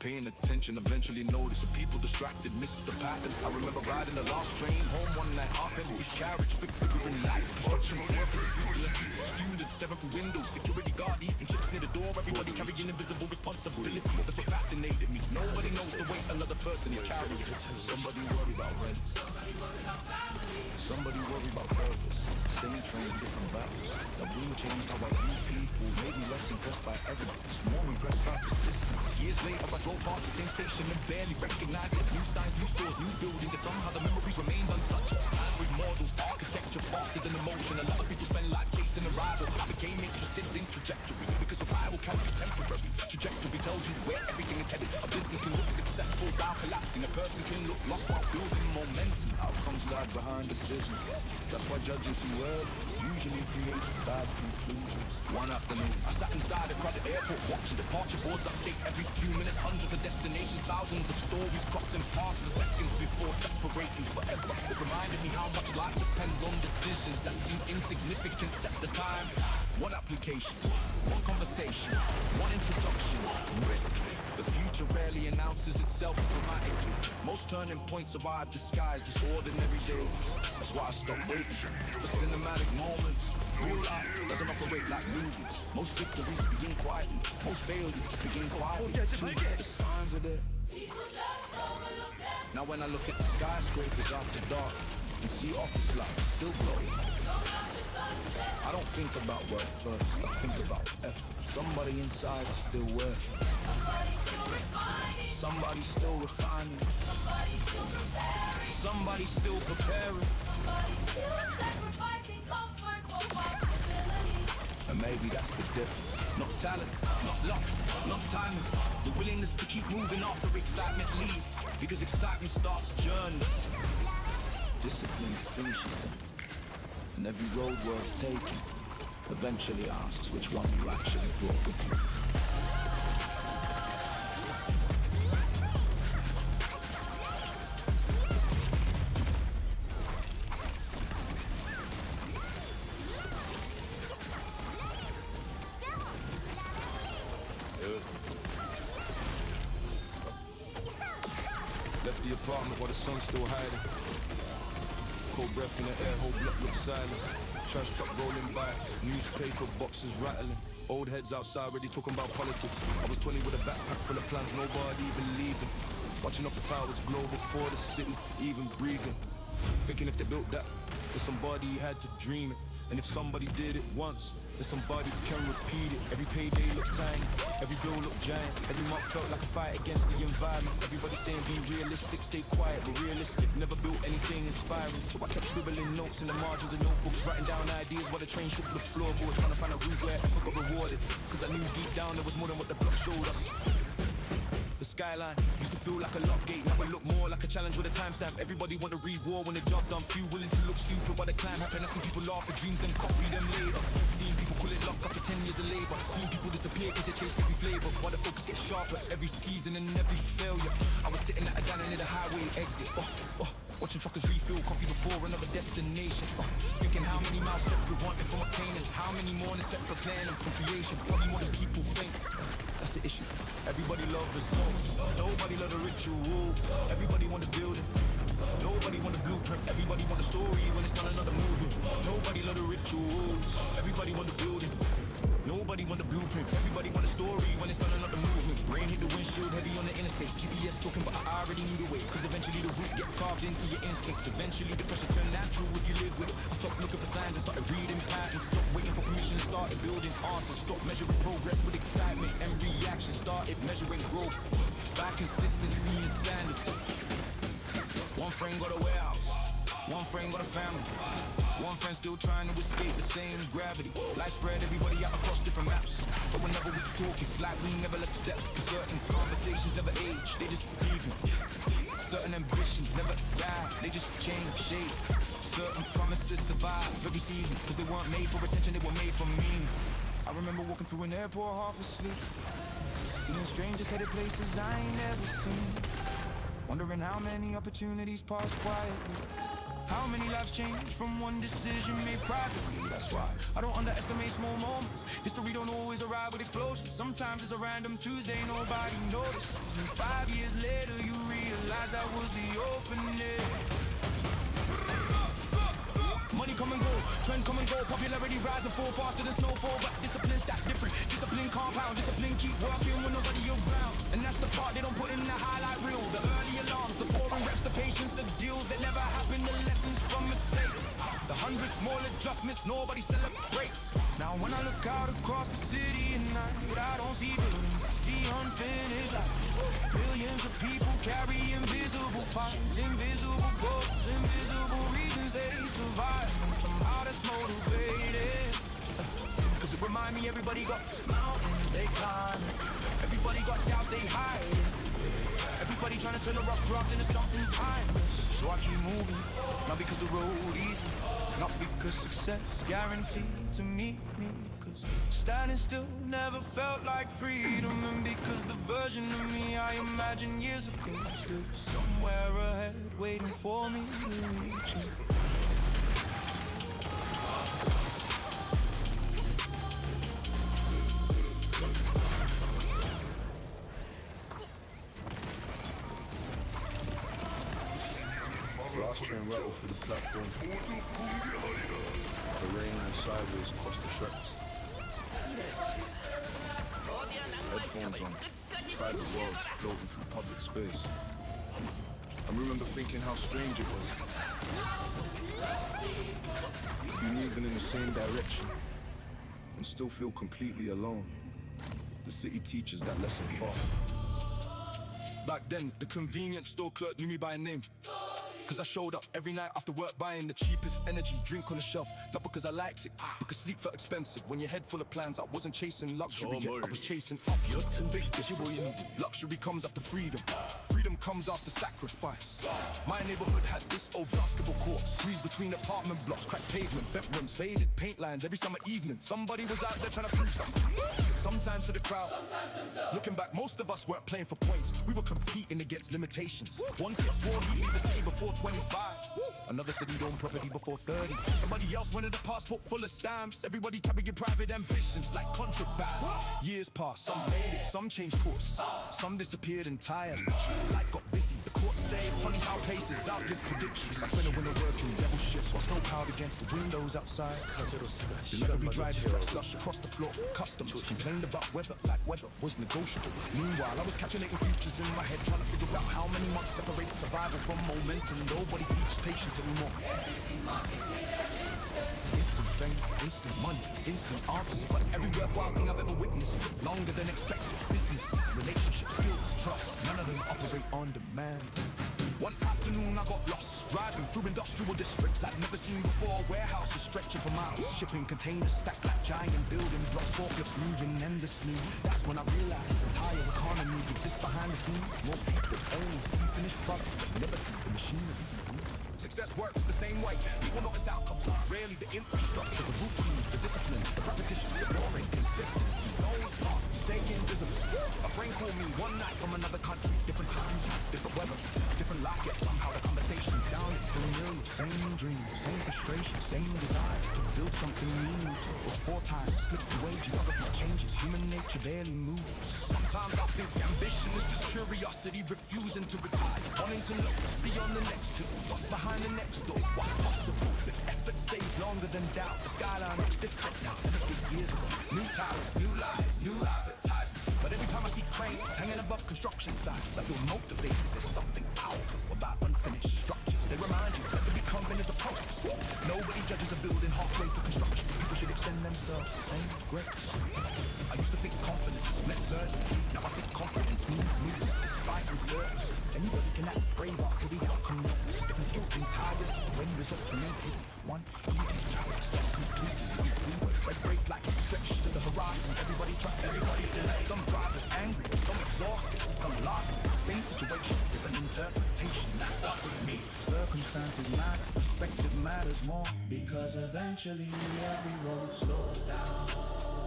paying attention, eventually notice the people distracted, missed the pattern. I remember riding the last train home one night, half empty carriage, flickering lights, construction workers, sleepless students staring through windows, security guard eating chips near the door, everybody carrying invisible responsibility. That's what fascinated me. Nobody knows the weight another person is carrying. Somebody worry about rent, somebody worry about purpose. Same train, different battles. The wind changed how I view people, made me less impressed by arrogance, more impressed by persistence. Years later I drove past the same station and barely recognized it. New signs, new stores, new buildings, and somehow the memories remained untouched. With models, architecture faster than emotion. A lot of people spend life chasing a rival. I became interested in trajectory, because survival can be temporary. Trajectory tells you where everything is headed. A business can look successful while collapsing. A person can look lost while building momentum. Outcomes lie behind decisions. That's why judging too early usually creates bad conclusions. One afternoon, I sat inside a crowded airport watching departure boards update every few minutes. Hundreds of destinations, thousands of stories crossing past the seconds before separating forever. It reminded me how much life depends on decisions that seem insignificant at the time. One application, one conversation, one introduction, risk. The future rarely announces itself dramatically. Most turning points arrive disguised as ordinary days. That's why I stopped waiting for cinematic moments. Real life doesn't operate like movies. Most victories begin quietly, most failures begin quietly. The signs are there. Now when I look at the skyscrapers after dark and see office lights still glowing, I don't think about work first, I think about effort. Somebody inside is still working, somebody still refining, somebody still preparing, sacrificing comfort for possibility. and maybe that's the difference. Not talent, not luck, not timing. The willingness to keep moving after excitement leaves, because excitement starts journeys. Discipline finishes them, and every road worth taking eventually asks which one you actually brought with you. Left the apartment while the sun's still hiding. Cold breath in the air, whole block looks silent. Trash truck rolling by, newspaper boxes rattling. Old heads outside already talking about politics. I was 20 with a backpack full of plans, nobody believing. Watching up the towers glow before the city even breathing. Thinking if they built that, that somebody had to dream it. And if somebody did it once, then somebody can repeat it. Every payday looked tiny, every bill looked giant. Every month felt like a fight against the environment. Everybody saying be realistic, stay quiet, but realistic never built anything inspiring. So I kept scribbling notes in the margins of notebooks, writing down ideas while the train shook the floorboards, trying to find a route where effort got rewarded. Cause I knew deep down there was more than what the block showed us. The skyline used to feel like a lock gate, now it look more like a challenge with a timestamp. Everybody want to read war when the job done, few willing to look stupid while the climb happen. I see people laugh at dreams, then copy them later. Seeing people call it luck after 10 years of labor. Seeing people disappear cause they chased every flavor, while the focus gets sharper every season and every failure. I was sitting at a diner near the highway exit, watching truckers refill coffee before another destination, thinking how many miles separate wanted from obtaining, how many more in separate planning from creation. Probably more than people think. That's the issue. Everybody love results, nobody love the ritual. Everybody want the building, nobody want the blueprint. Everybody want the story when it's not another movement. Nobody love the rituals, everybody want the building, nobody want the blueprint. Everybody want the story when it's not another movement. Rain hit the windshield, heavy on the interstate. GPS talking, but I already knew the way. Cause eventually the route get carved into your instincts. Eventually the pressure turn natural if you live with it. I stopped looking for signs and started reading patterns. Stopped waiting for permission and started building answers. Stopped measuring progress with excitement and reaction. Started measuring growth by consistency and standards. One friend got a warehouse, one friend got a family, one friend still trying to escape the same gravity. Life spread everybody out across different maps, but whenever we talk it's like we never left steps. Cause certain conversations never age, they just deepen. Certain ambitions never die, they just change shape. Certain promises survive every season, cause they weren't made for attention, they were made for meaning. I remember walking through an airport half asleep, seeing strangers headed places I ain't never seen. Wondering how many opportunities pass quietly, how many lives change from one decision made privately. That's why I don't underestimate small moments. History don't always arrive with explosions. Sometimes it's a random Tuesday nobody notices. eyes, that was the opening. Money come and go, trends come and go, popularity rise and fall faster than snowfall. But discipline's that different, discipline compound, discipline keep working when nobody around. And that's the part they don't put in the highlight reel. The early alarms, the boring reps, the patience, the deals that never happen, the lessons from mistakes. The 100 small adjustments nobody celebrates. Now when I look out across the city at night, I don't see buildings, I see unfinished lives. Millions of people carry invisible fights, invisible goals, invisible reasons they survive. And somehow that's motivated, cause it remind me everybody got mountains they climb, everybody got doubts they hide, everybody trying to turn a rough draft into something timeless. So I keep moving, not because the road easy, not because success guaranteed to meet me, cause standing still never felt like freedom, and because the version of me I imagined years ago still somewhere ahead waiting for me to reach it. Last train rattled through the platform. The rain ran sideways across the tracks. Headphones on, private worlds floating through public space. I remember thinking how strange it was to be moving in the same direction and still feel completely alone. The city teaches that lesson fast. Back then, the convenience store clerk knew me by name, cause I showed up every night after work buying the cheapest energy drink on the shelf. Not because I liked it, because sleep felt expensive. When your head full of plans, I wasn't chasing luxury yet, I was chasing options. Big difference. Luxury comes after freedom, freedom comes after sacrifice. My neighborhood had this old basketball court, squeezed between apartment blocks, cracked pavement, bent rims, faded paint lines. Every summer evening, somebody was out there trying to prove something. Sometimes to the crowd, looking back, most of us weren't playing for points, we were competing against limitations. One kid swore he'd leave the city before 25, another said he'd own property before 30. Somebody else wanted a passport full of stamps. Everybody carrying private ambitions like contraband. Years passed, some made it, some changed course, some disappeared entirely. Life got busy, the court stayed. Funny how places outdid predictions. I spent a winter working devil shifts while snow piled against the windows outside. Delivery drivers spread slush across the floor. Customers complained about weather like weather was negotiable. Meanwhile, I was calculating futures in my head, trying to figure out how many months separated survival from momentum. Nobody teaches patience anymore. Instant fame, instant money, instant answers, but every worthwhile thing I've ever witnessed took longer than expected. Businesses, relationships, skills, trust, none of them operate on demand. One afternoon I got lost, driving through industrial districts I'd never seen before. Warehouses stretching for miles, shipping containers stacked like giant building blocks, forklifts moving endlessly. That's when I realized entire economies exist behind the scenes. Most people only see finished products, they never see the machinery. Success works the same way. People notice outcomes, rarely the infrastructure, the routines, the discipline, the repetition, the boring consistency. Those parts stay invisible. A friend called me one night from another country, different times, different weather, different life, yet somehow the conversation sounded familiar. Same dream, same frustration, same desire to build something meaningful. Before time slipped away, geography changes, human nature barely moves. Sometimes I think ambition is just curiosity, refusing to retire, wanting to look beyond the next to what's behind the next door, what's possible if effort stays longer than doubt. The skyline looks different now than a few years ago. New towers, new lives, new advertisements. But every time I see cranes hanging above construction sites, I feel motivated. There's something powerful about unfinished structures. They remind you that to be confident is a process. Nobody judges a building halfway through construction. People should extend themselves the same grace. I used to think confidence meant certainty. Now I think confidence means movement despite uncertainty. Anybody can act brave after the outcome. Different skill entirely when results remain hidden. One even traffic stop completely. One freeway red brake light stretched to the horizon. Everybody truck, everybody delight. Some drivers angry, some exhausted, some laughing. Same situation, different interpretation. That's not with me. Circumstances matter, perspective matters more, because eventually every road slows down.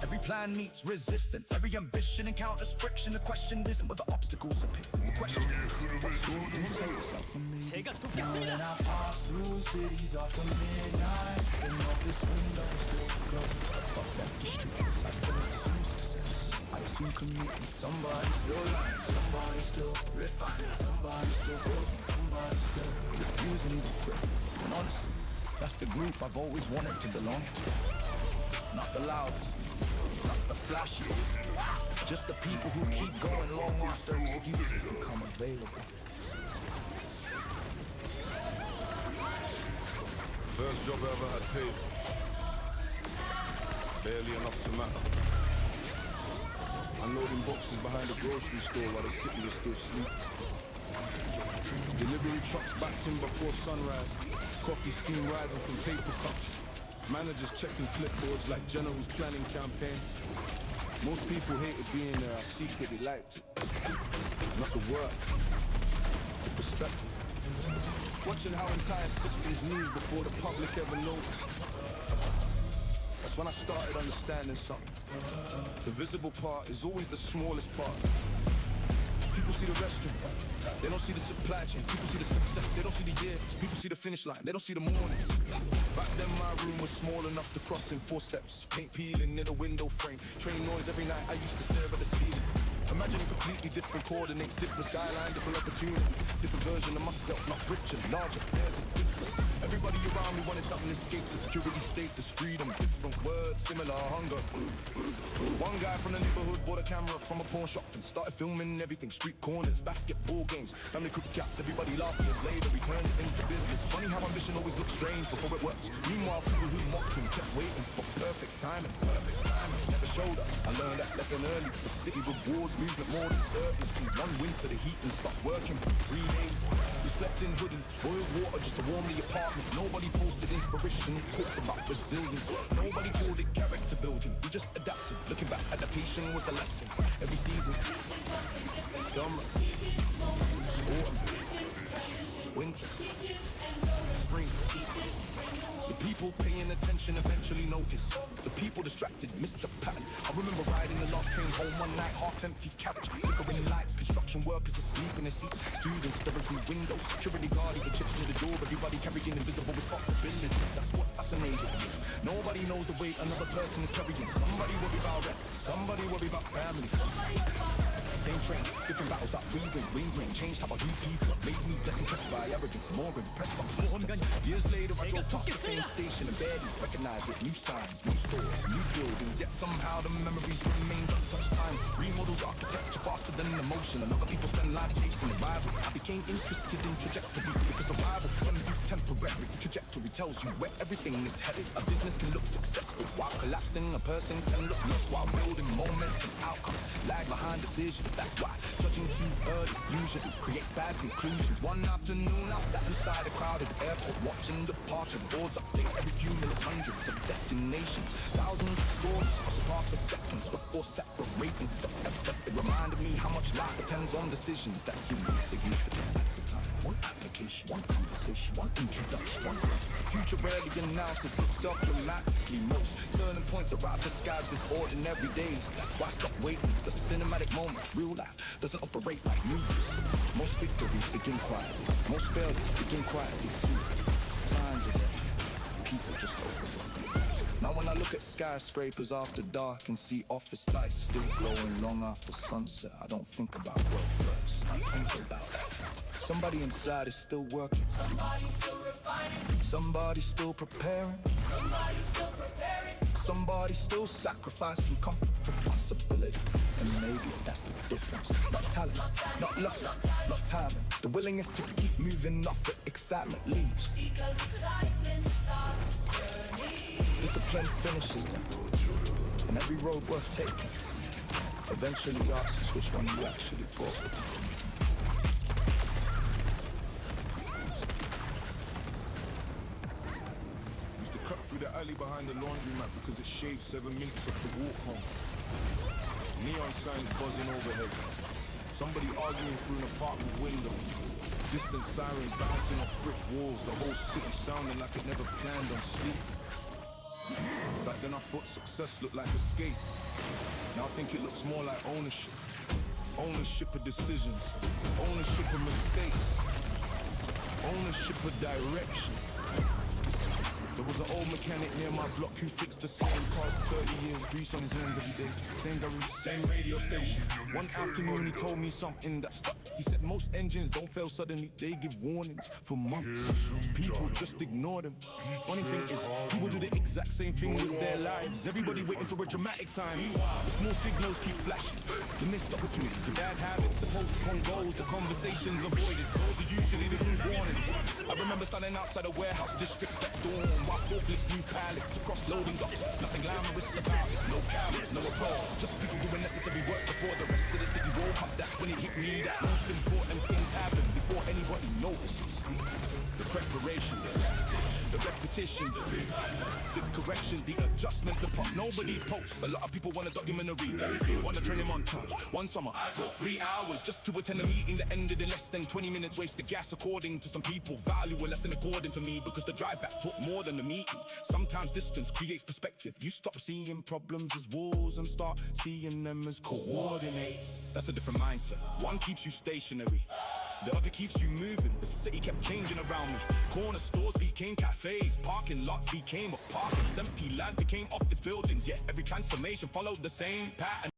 Every plan meets resistance, every ambition encounters friction. The question isn't whether obstacles appear. The question is, what story do you tell yourself from me? Now when I pass through cities after midnight, the office windows still closed. Above empty streets, I don't assume success, I assume commitment. Somebody still lying, somebody still refining, somebody still broken. refuse and even quit. And honestly, that's the group I've always wanted to belong to. Not the loudest, not the flashiest, just the people who keep going long after excuses become available. First job I ever had paid. Barely enough to matter. Unloading boxes behind the grocery store while the city was still asleep. Delivery trucks backed in before sunrise. Coffee steam rising from paper cups. Managers checking clipboards like generals planning campaign. Most people hated being there, I secretly liked it. Not the work, the perspective. Watching how entire systems move before the public ever noticed. That's when I started understanding something. The visible part is always the smallest part. People see the restaurant, they don't see the supply chain. People see the success, they don't see the years. People see the finish line, they don't see the mornings. Back then my room was small enough to cross in 4 steps. Paint peeling in a window frame. Train noise every night, I used to stare at the ceiling. Imagining completely different coordinates, different skyline, different opportunities. Different version of myself, not richer, larger, there's a difference. Everybody around me wanted something to escape, security, status, freedom. Different words, similar hunger. One guy from the neighborhood bought a camera from a pawn shop and started filming everything. Street corners, basketball games, family cookouts. Everybody laughed years later, he turned it into business. Funny how ambition always looks strange before it works. Meanwhile, people who mocked him kept waiting for perfect timing. Perfect timing never showed up. I learned that lesson early. The city rewards movement more than certainty. One winter the heat and stopped working for 3 days. We slept in hoodies, boiled water just to warm the apartment. Nobody posted inspirational quotes about resilience. Nobody called it character building. We just adapted. Looking back, adaptation was the lesson. Every season, summer, autumn, winter, spring. The people paying attention eventually notice. The people distracted missed the pattern. I remember riding the last train home one night, half-empty carriage, flickering lights, construction workers asleep in their seats, students staring through windows, security guard even chips near the door, everybody carrying invisible responsibilities. That's what fascinated me. Nobody knows the weight another person is carrying. Somebody worry about rent, somebody worry about families. Same train, different battles that we win. Changed how I view people, made me less impressed by arrogance, more impressed by persistence. Years later I drove past the same station and barely recognized it. New signs, new stores, new buildings, yet somehow the memories remained untouched. Time remodels architecture faster than emotion. A lot of people spend life chasing a rival. I became interested in trajectory because survival can be temporary. Trajectory tells you where everything is headed. A business can look successful while collapsing. A person can look lost while building momentum. Outcomes lag behind decisions. That's why judging too early usually creates bad conclusions. One afternoon I sat inside a crowded airport watching departure boards update every few minutes, hundreds of destinations, thousands of scores crossing past for seconds before separating forever. It reminded me how much life depends on decisions that seem insignificant at the time. One application, one conversation, one introduction, one future rarely announces itself dramatically. Most turning points arrive disguised as ordinary days. That's why I stop waiting. The cinematic moments, real life doesn't operate like movies. Most victories begin quietly. Most failures begin quietly too. Signs of it, people just overlook. Now when I look at skyscrapers after dark and see office lights still glowing long after sunset, I don't think about growth first. I think about effort. Somebody inside is still working. Somebody's still refining. Somebody's still preparing. Somebody's still preparing. Somebody's still sacrificing comfort for possibility. And maybe that's the difference. Not talent, not luck, not timing. The willingness to keep moving off the excitement leaves. Because excitement starts journey. Discipline finishes them. And every road worth taking eventually asks which one you actually brought with you. Used to cut through the alley behind the laundromat because it shaved 7 minutes off the walk home. Neon signs buzzing overhead. Somebody arguing through an apartment window. Distant sirens bouncing off brick walls. The whole city sounding like it never planned on sleep. Back then I thought success looked like escape. Now I think it looks more like ownership. Ownership of decisions. Ownership of mistakes. Ownership of direction. There was an old mechanic near my block who fixed the same cars for 30 years. Grease on his hands every day. Same garage, same radio station. One afternoon he told me something that stuck. He said most engines don't fail suddenly. They give warnings for months. People just ignore them. Funny thing is, people do the exact same thing with their lives. Everybody waiting for a dramatic sign. The small signals keep flashing. The missed opportunity, the bad habits, the postponed goals, the conversations avoided. Those are usually the good warnings. I remember standing outside a warehouse district at dawn while forklifts move pallets across loading docks. Nothing glamorous about it, no cameras, no applause. Just people doing necessary work before the rest of the city woke up. That's when it hit me that most important things happen before anybody notices. The preparation, the repetition, the correction, the adjustment, the part nobody posts. A lot of people want a documentary, want a training montage. One summer, I drove 3 hours just to attend a meeting that ended in less than 20 minutes. Wasted gas according to some people. Value a lesson according to me because the drive back took more than the meeting. Sometimes distance creates perspective. You stop seeing problems as walls and start seeing them as coordinates. That's a different mindset. One keeps you stationary, the other keeps you moving. The city kept changing around me. Corner stores became cafes. Parking lots became apartments. Empty land became office buildings. Yet every transformation followed the same pattern.